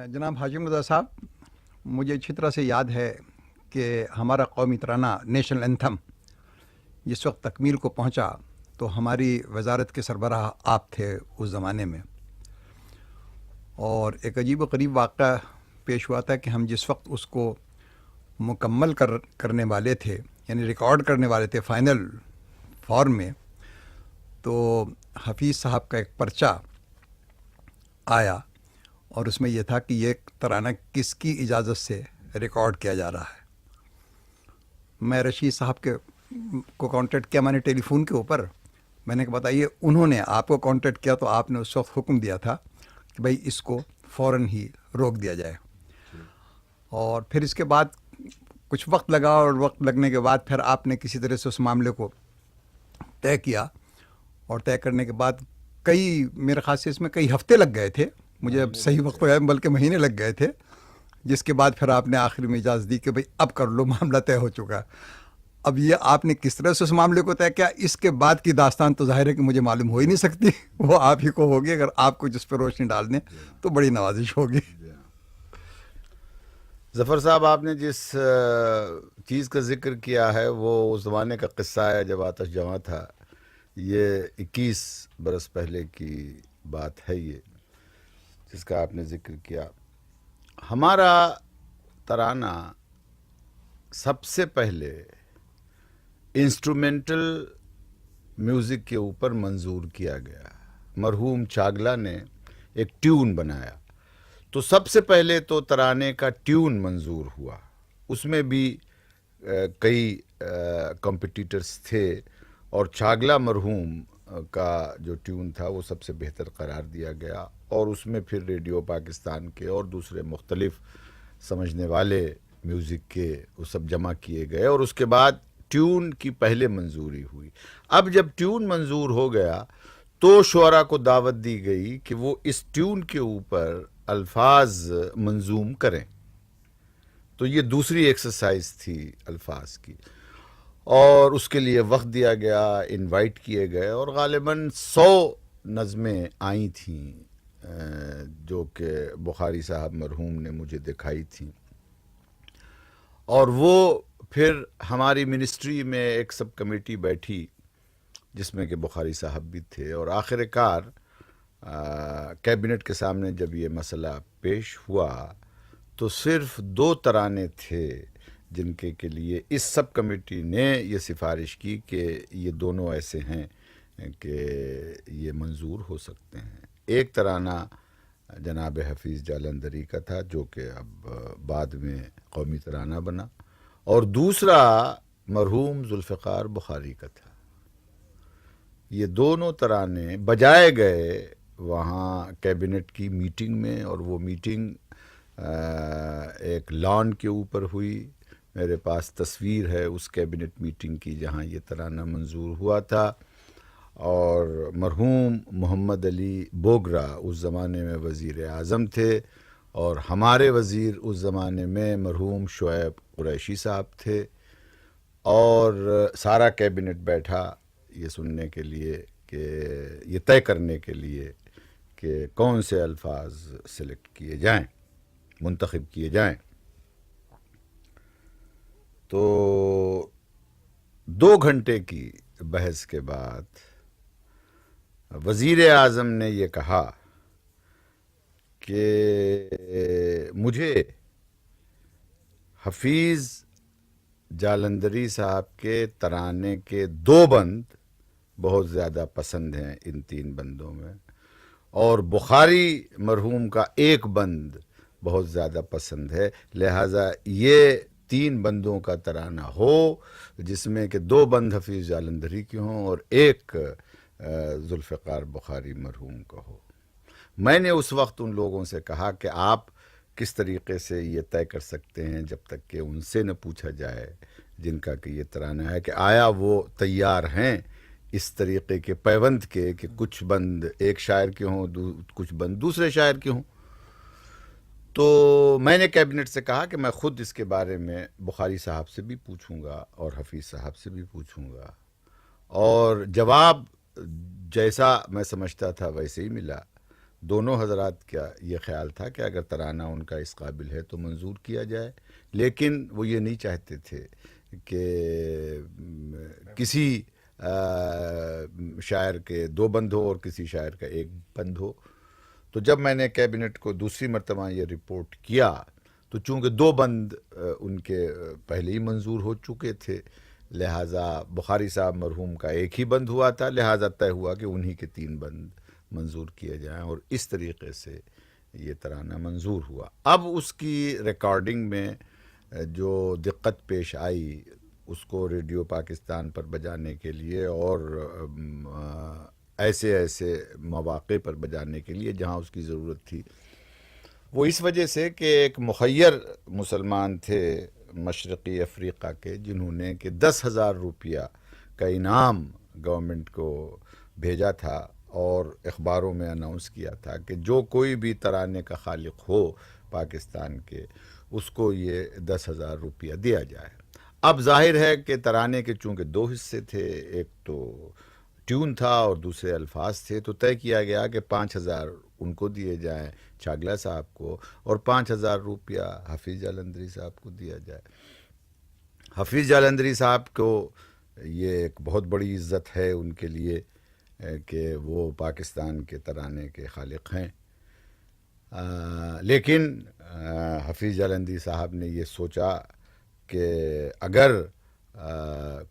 جناب حاجم رضا صاحب، مجھے اچھی طرح سے یاد ہے کہ ہمارا قومی ترانہ نیشنل اینتھم جس وقت تکمیل کو پہنچا تو ہماری وزارت کے سربراہ آپ تھے اس زمانے میں، اور ایک عجیب و غریب واقعہ پیش ہوا تھا کہ ہم جس وقت اس کو مکمل کرنے والے تھے، یعنی ریکارڈ کرنے والے تھے فائنل فارم میں، تو حفیظ صاحب کا ایک پرچہ آیا اور اس میں یہ تھا کہ یہ ترانہ کس کی اجازت سے ریکارڈ کیا جا رہا ہے۔ میں رشید صاحب کو کانٹیکٹ کیا، میں نے ٹیلی فون کے اوپر، میں نے کہا بتائیے، انہوں نے آپ کو کانٹیکٹ کیا تو آپ نے اس وقت حکم دیا تھا کہ بھائی اس کو فوراً ہی روک دیا جائے، اور پھر اس کے بعد کچھ وقت لگا، اور وقت لگنے کے بعد پھر آپ نے کسی طرح سے اس معاملے کو طے کیا، اور طے کرنے کے بعد میرے خیال سے اس میں کئی ہفتے لگ گئے تھے، مجھے اب صحیح وقت ہے، بلکہ مہینے لگ گئے تھے، جس کے بعد پھر آپ نے آخر میں اجازت دی کہ بھئی اب کر لو، معاملہ طے ہو چکا۔ اب یہ آپ نے کس طرح سے اس معاملے کو طے کیا، اس کے بعد کی داستان تو ظاہر ہے کہ مجھے معلوم ہو ہی نہیں سکتی، وہ آپ ہی کو ہوگی، اگر آپ کو جس پہ روشنی ڈال دیں تو بڑی نوازش ہوگی۔ ظفر صاحب، آپ نے جس چیز کا ذکر کیا ہے وہ اس زمانے کا قصہ ہے جب آتش جواں تھا۔ یہ 21 برس پہلے کی بات ہے، یہ جس کا آپ نے ذکر کیا۔ ہمارا ترانہ سب سے پہلے انسٹرومنٹل میوزک کے اوپر منظور کیا گیا۔ مرحوم چاگلا نے ایک ٹیون بنایا، تو سب سے پہلے تو ترانے کا ٹیون منظور ہوا۔ اس میں بھی کئی کمپٹیٹرز تھے، اور چاگلا مرحوم کا جو ٹیون تھا وہ سب سے بہتر قرار دیا گیا، اور اس میں پھر ریڈیو پاکستان کے اور دوسرے مختلف سمجھنے والے میوزک کے وہ سب جمع کیے گئے، اور اس کے بعد ٹیون کی پہلے منظوری ہوئی۔ اب جب ٹیون منظور ہو گیا تو شعراء کو دعوت دی گئی کہ وہ اس ٹیون کے اوپر الفاظ منظوم کریں، تو یہ دوسری ایکسرسائز تھی الفاظ کی، اور اس کے لیے وقت دیا گیا، انوائٹ کیے گئے، اور غالباً 100 نظمیں آئی تھیں جو کہ بخاری صاحب مرحوم نے مجھے دکھائی تھیں، اور وہ پھر ہماری منسٹری میں ایک سب کمیٹی بیٹھی جس میں کہ بخاری صاحب بھی تھے، اور آخر کار کیبنٹ کے سامنے جب یہ مسئلہ پیش ہوا تو صرف 2 ترانے تھے جن کے لیے اس سب کمیٹی نے یہ سفارش کی کہ یہ دونوں ایسے ہیں کہ یہ منظور ہو سکتے ہیں۔ ایک ترانہ جناب حفیظ جالندھری کا تھا جو کہ اب بعد میں قومی ترانہ بنا، اور دوسرا مرحوم ذوالفقار بخاری کا تھا۔ یہ دونوں ترانے بجائے گئے وہاں کیبنٹ کی میٹنگ میں، اور وہ میٹنگ ایک لان کے اوپر ہوئی۔ میرے پاس تصویر ہے اس کیبنٹ میٹنگ کی جہاں یہ ترانہ منظور ہوا تھا، اور مرحوم محمد علی بوگرا اس زمانے میں وزیر اعظم تھے، اور ہمارے وزیر اس زمانے میں مرحوم شعیب قریشی صاحب تھے، اور سارا کیبنٹ بیٹھا یہ سننے کے لیے کہ یہ طے کرنے کے لیے کہ کون سے الفاظ سلیکٹ کیے جائیں، منتخب کیے جائیں۔ تو 2 گھنٹے کی بحث کے بعد وزیر اعظم نے یہ کہا کہ مجھے حفیظ جالندھری صاحب کے ترانے کے 2 بند بہت زیادہ پسند ہیں ان 3 بندوں میں، اور بخاری مرحوم کا 1 بند بہت زیادہ پسند ہے، لہٰذا یہ 3 بندوں کا ترانہ ہو جس میں کہ 2 بند حفیظ جالندھری کے ہوں اور 1 ذوالفقار بخاری مرحوم کا ہو۔ میں نے اس وقت ان لوگوں سے کہا کہ آپ کس طریقے سے یہ طے کر سکتے ہیں جب تک کہ ان سے نہ پوچھا جائے جن کا کہ یہ ترانہ ہے، کہ آیا وہ تیار ہیں اس طریقے کے پیوند کے کہ کچھ بند ایک شاعر کے ہوں، کچھ بند دوسرے شاعر کے ہوں۔ تو میں نے کیبنٹ سے کہا کہ میں خود اس کے بارے میں بخاری صاحب سے بھی پوچھوں گا اور حفیظ صاحب سے بھی پوچھوں گا، اور جواب جیسا میں سمجھتا تھا ویسے ہی ملا۔ دونوں حضرات کا یہ خیال تھا کہ اگر ترانہ ان کا اس قابل ہے تو منظور کیا جائے، لیکن وہ یہ نہیں چاہتے تھے کہ کسی شاعر کے 2 بند ہو اور کسی شاعر کا 1 بند ہو۔ تو جب میں نے کیبنٹ کو دوسری مرتبہ یہ رپورٹ کیا تو چونکہ 2 بند ان کے پہلے ہی منظور ہو چکے تھے، لہٰذا بخاری صاحب مرحوم کا 1 ہی بند ہوا تھا، لہٰذا طے ہوا کہ انہی کے 3 بند منظور کیے جائیں، اور اس طریقے سے یہ ترانہ منظور ہوا۔ اب اس کی ریکارڈنگ میں جو دقت پیش آئی اس کو ریڈیو پاکستان پر بجانے کے لیے اور ایسے مواقع پر بجانے کے لیے جہاں اس کی ضرورت تھی، وہ اس وجہ سے کہ ایک مخیر مسلمان تھے مشرقی افریقہ کے، جنہوں نے کہ 10,000 روپیہ کا انعام گورنمنٹ کو بھیجا تھا اور اخباروں میں اناؤنس کیا تھا کہ جو کوئی بھی ترانے کا خالق ہو پاکستان کے، اس کو یہ 10,000 روپیہ دیا جائے۔ اب ظاہر ہے کہ ترانے کے چونکہ 2 حصے تھے، ایک تو ٹیون تھا اور دوسرے الفاظ تھے، تو طے کیا گیا کہ 5,000 ان کو دیے جائیں چھاگلا صاحب کو، اور 5,000 روپیہ حفیظ جالندھری صاحب کو دیا جائے۔ حفیظ جالندھری صاحب کو یہ ایک بہت بڑی عزت ہے ان کے لیے کہ وہ پاکستان کے ترانے کے خالق ہیں، لیکن حفیظ جالندھری صاحب نے یہ سوچا کہ اگر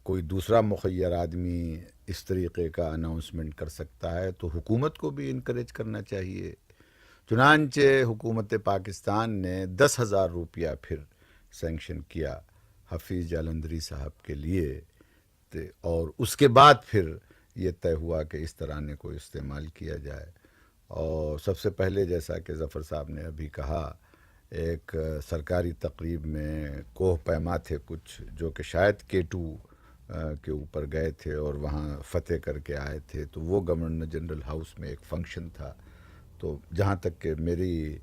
کوئی دوسرا مخیر آدمی اس طریقے کا اناؤنسمنٹ کر سکتا ہے تو حکومت کو بھی انکریج کرنا چاہیے۔ چنانچہ حکومت پاکستان نے 10,000 روپیہ پھر سینکشن کیا حفیظ جالندھری صاحب کے لیے، اور اس کے بعد پھر یہ طے ہوا کہ اس ترانے کو استعمال کیا جائے۔ اور سب سے پہلے جیسا کہ ظفر صاحب نے ابھی کہا، ایک سرکاری تقریب میں کوہ پیما تھے کچھ جو کہ شاید K2 کے اوپر گئے تھے اور وہاں فتح کر کے آئے تھے، تو وہ گورنر جنرل ہاؤس میں ایک فنکشن تھا۔ تو جہاں تک کہ میری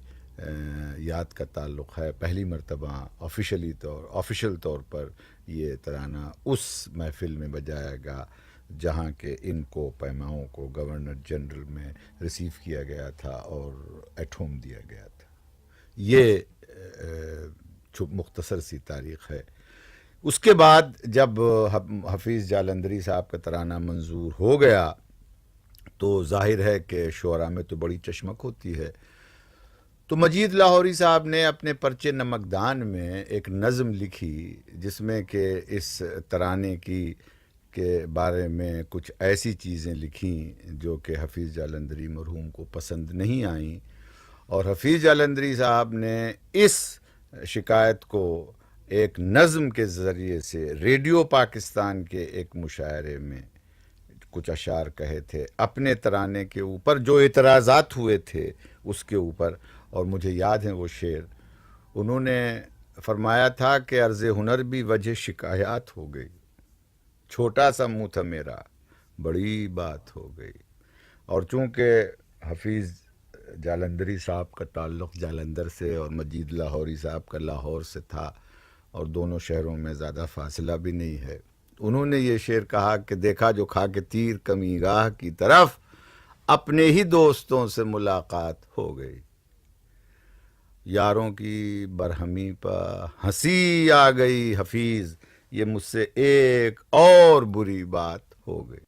یاد کا تعلق ہے، پہلی مرتبہ آفیشل طور پر یہ ترانہ اس محفل میں بجایا گا جہاں کہ ان کو پیماؤں کو گورنر جنرل میں ریسیو کیا گیا تھا اور ایٹ ہوم دیا گیا تھا۔ یہ مختصر سی تاریخ ہے۔ اس کے بعد جب حفیظ جالندھری صاحب کا ترانہ منظور ہو گیا تو ظاہر ہے کہ شعراء میں تو بڑی چشمک ہوتی ہے، تو مجید لاہوری صاحب نے اپنے پرچے نمکدان میں ایک نظم لکھی جس میں کہ اس ترانے کے بارے میں کچھ ایسی چیزیں لکھیں جو کہ حفیظ جالندھری مرحوم کو پسند نہیں آئیں، اور حفیظ جالندھری صاحب نے اس شکایت کو ایک نظم کے ذریعے سے ریڈیو پاکستان کے ایک مشاعرے میں کچھ اشعار کہے تھے اپنے ترانے کے اوپر، جو اعتراضات ہوئے تھے اس کے اوپر، اور مجھے یاد ہیں وہ شعر۔ انہوں نے فرمایا تھا کہ عرض ہنر بھی وجہ شکایات ہو گئی، چھوٹا سا منہ تھا میرا بڑی بات ہو گئی۔ اور چونکہ حفیظ جالندھری صاحب کا تعلق جالندھر سے اور مجید لاہوری صاحب کا لاہور سے تھا اور دونوں شہروں میں زیادہ فاصلہ بھی نہیں ہے، انہوں نے یہ شعر کہا کہ دیکھا جو کھا کے تیر کمی راہ کی طرف، اپنے ہی دوستوں سے ملاقات ہو گئی، یاروں کی برہمی پر ہنسی آ گئی، حفیظ یہ مجھ سے ایک اور بری بات ہو گئی۔